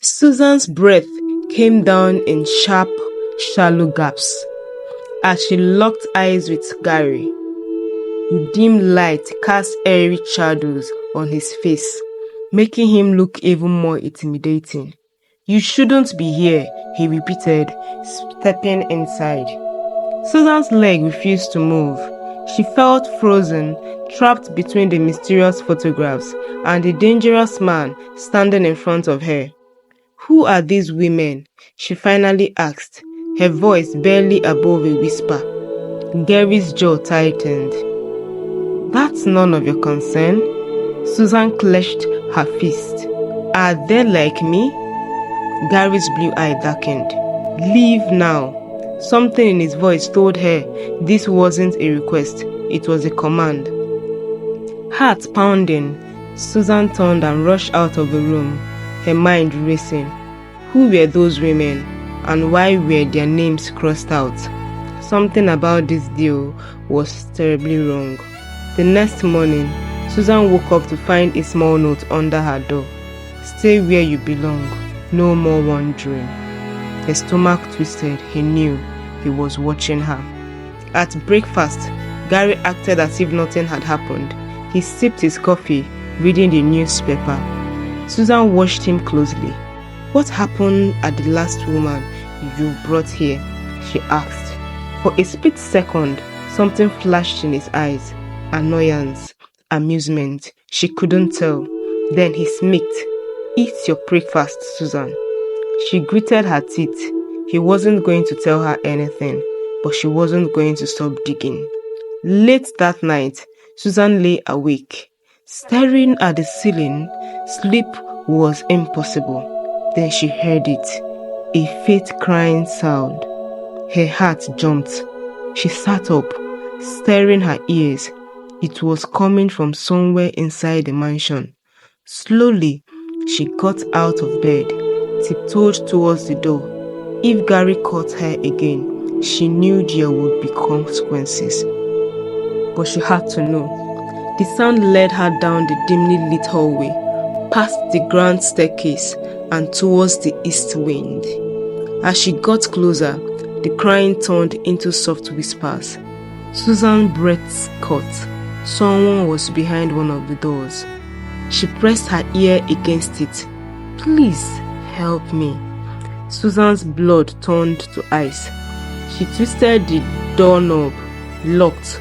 Susan's breath came down in sharp, shallow gasps as she locked eyes with Garry. The dim light cast eerie shadows on his face, making him look even more intimidating. "You shouldn't be here," he repeated, stepping inside. Susan's leg refused to move. She felt frozen, trapped between the mysterious photographs and the dangerous man standing in front of her. "Who are these women?" she finally asked, her voice barely above a whisper. Garry's jaw tightened. "That's none of your concern." Susan clenched her fist. "Are they like me?" Garry's blue eye darkened. "Leave now." Something in his voice told her this wasn't a request, it was a command. Heart pounding, Susan turned and rushed out of the room, her mind racing. Who were those women, and why were their names crossed out? Something about this deal was terribly wrong. The next morning, Susan woke up to find a small note under her door. "Stay where you belong, no more wandering." Her stomach twisted. He knew he was watching her. At breakfast, Garry acted as if nothing had happened. He sipped his coffee, reading the newspaper. Susan watched him closely. "What happened at the last woman you brought here?" she asked. For a split second, something flashed in his eyes. Annoyance, amusement, she couldn't tell. Then he smirked. "Eat your breakfast, Susan." She gritted her teeth. He wasn't going to tell her anything, but she wasn't going to stop digging. Late that night, Susan lay awake, staring at the ceiling. Sleep was impossible. Then she heard it, a faint crying sound. Her heart jumped. She sat up, staring her ears. It was coming from somewhere inside the mansion. Slowly, she got out of bed, tiptoed towards the door. If Garry caught her again, she knew there would be consequences. But she had to know. The sound led her down the dimly lit hallway, past the grand staircase, and towards the east wing. As she got closer, the crying turned into soft whispers. Susan's breath caught. Someone was behind one of the doors. She pressed her ear against it. "Please, help me." Susan's blood turned to ice. She twisted the doorknob, locked.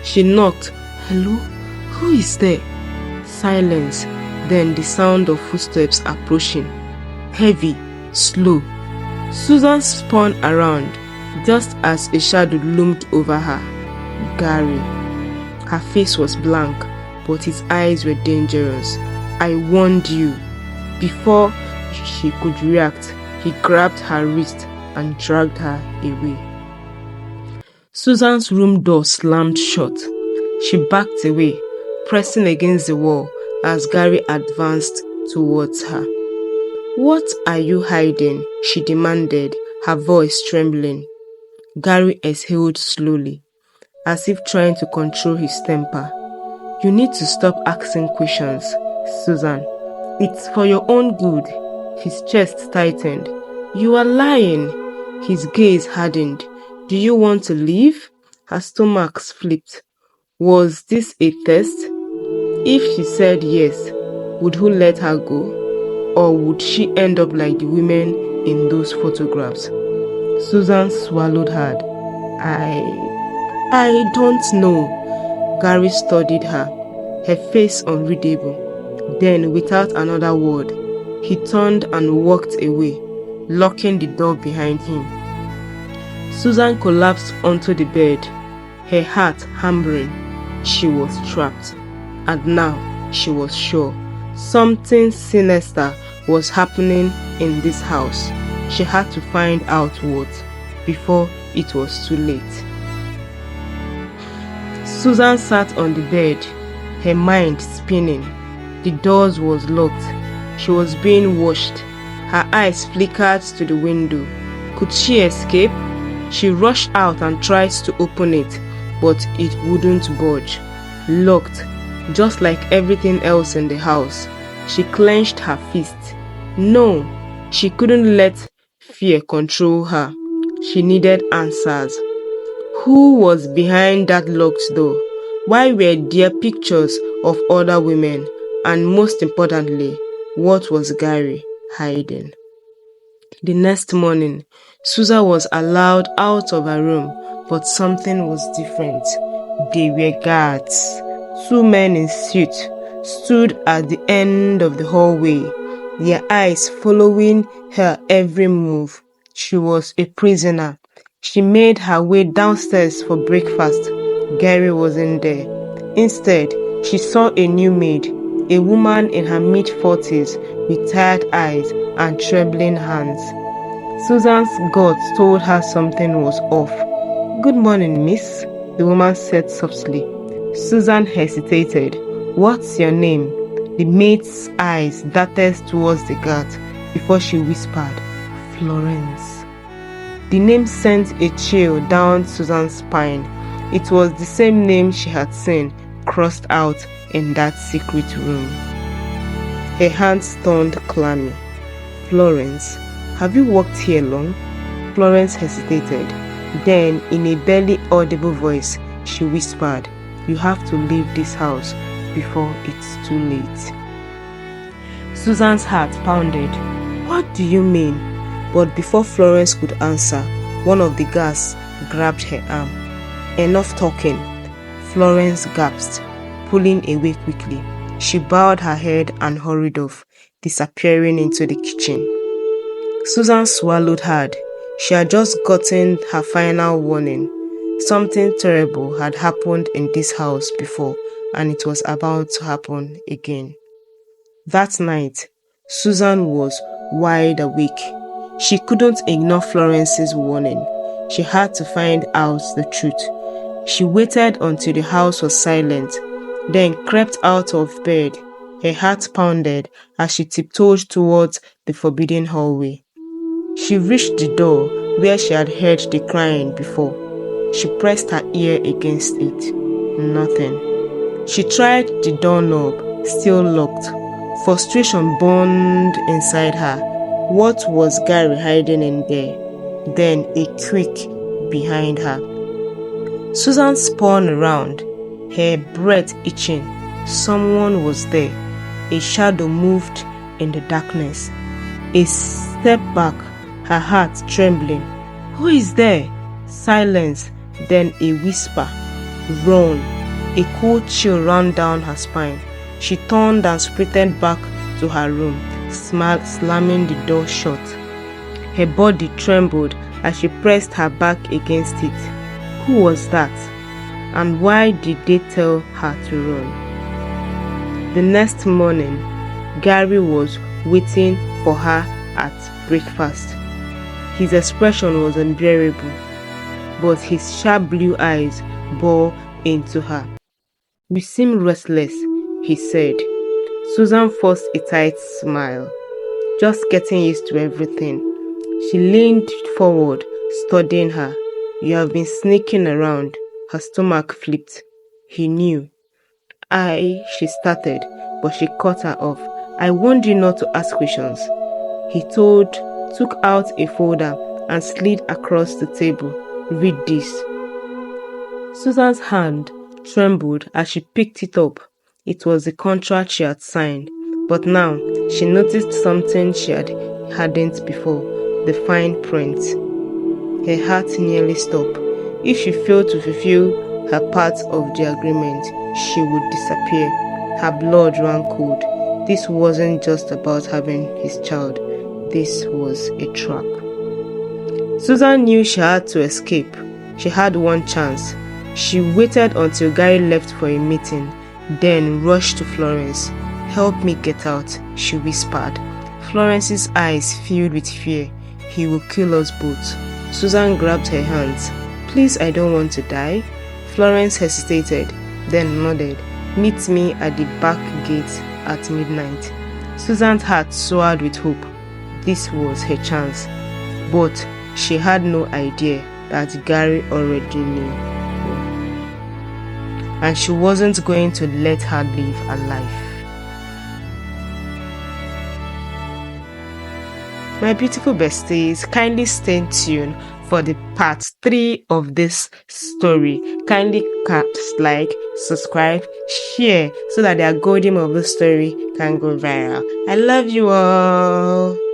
She knocked. "Hello? Who is there?" Silence, then the sound of footsteps approaching. Heavy, slow. Susan spun around, just as a shadow loomed over her. Garry. Her face was blank, but his eyes were dangerous. "I warned you." Before she could react, he grabbed her wrist and dragged her away. Susan's room door slammed shut. She backed away, pressing against the wall as Garry advanced towards her. "What are you hiding?" she demanded, her voice trembling. Garry exhaled slowly, as if trying to control his temper. "You need to stop asking questions, Susan. It's for your own good." His chest tightened. "You are lying." His gaze hardened. "Do you want to leave?" Her stomach flipped. Was this a test? If she said yes, would he let her go? Or would she end up like the women in those photographs? Susan swallowed hard. I don't know." Garry studied her, her face unreadable. Then, without another word, he turned and walked away, locking the door behind him. Susan collapsed onto the bed, her heart hammering. She was trapped. And now she was sure something sinister was happening in this house. She had to find out what before it was too late. Susan sat on the bed, her mind spinning. The door was locked. She was being watched. Her eyes flickered to the window. Could she escape? She rushed out and tried to open it, but it wouldn't budge. Locked, just like everything else in the house. She clenched her fist. No, She couldn't let fear control her. She needed answers. Who was behind that locked door? Why were there pictures of other women? And most importantly, what was Garry hiding? The next morning, Susan was allowed out of her room, but something was different. They were guards. Two men in suits stood at the end of the hallway, their eyes following her every move. She was a prisoner. She made her way downstairs for breakfast. Garry wasn't there. Instead, she saw a new maid, a woman in her mid-40s with tired eyes and trembling hands. Susan's gut told her something was off. "Good morning, miss," the woman said softly. Susan hesitated. "What's your name?" The maid's eyes darted towards the guard before she whispered, "Florence." The name sent a chill down Susan's spine. It was the same name she had seen crossed out in that secret room. Her hands turned clammy. "Florence, have you worked here long?" Florence hesitated. Then, in a barely audible voice, she whispered, "You have to leave this house before it's too late." Susan's heart pounded. "What do you mean?" But before Florence could answer, one of the guards grabbed her arm. "Enough talking," Florence gasped, pulling away quickly. She bowed her head and hurried off, disappearing into the kitchen. Susan swallowed hard. She had just gotten her final warning. Something terrible had happened in this house before, and it was about to happen again. That night, Susan was wide awake. She couldn't ignore Florence's warning. She had to find out the truth. She waited until the house was silent, then crept out of bed. Her heart pounded as she tiptoed towards the forbidden hallway. She reached the door where she had heard the crying before. She pressed her ear against it. Nothing. She tried the doorknob, still locked. Frustration burned inside her. What was Garry hiding in there? Then a creak behind her. Susan spun around, her breath itching. Someone was there. A shadow moved in the darkness. A step back, her heart trembling. "Who is there?" Silence, then a whisper. "Run." A cold chill ran down her spine. She turned and sprinted back to her room, slamming the door shut. Her body trembled as she pressed her back against it. Who was that? And why did they tell her to run? The next morning, Garry was waiting for her at breakfast. His expression was unbearable, but his sharp blue eyes bore into her. "You seem restless," he said. Susan forced a tight smile. "Just getting used to everything." She leaned forward, studying her. "You have been sneaking around." Her stomach flipped. He knew. She started, but she cut her off. "I warned you not to ask questions." He took out a folder and slid across the table. "Read this." Susan's hand trembled as she picked it up. It was the contract she had signed, but now she noticed something she hadn't before: the fine print. Her heart nearly stopped. If she failed to fulfill her part of the agreement, she would disappear. Her blood ran cold. This wasn't just about having his child. This was a trap. Susan knew she had to escape. She had one chance. She waited until Garry left for a meeting, then rushed to Florence. "Help me get out," she whispered. Florence's eyes filled with fear. "He will kill us both." Susan grabbed her hands. "Please, I don't want to die." Florence hesitated, then nodded. "Meet me at the back gate at midnight." Susan's heart soared with hope. This was her chance. But she had no idea that Garry already knew. And she wasn't going to let her live alive. My beautiful besties, kindly stay tuned for the part 3 of this story. Kindly like, subscribe, share so that the algorithm of the story can go viral. I love you all.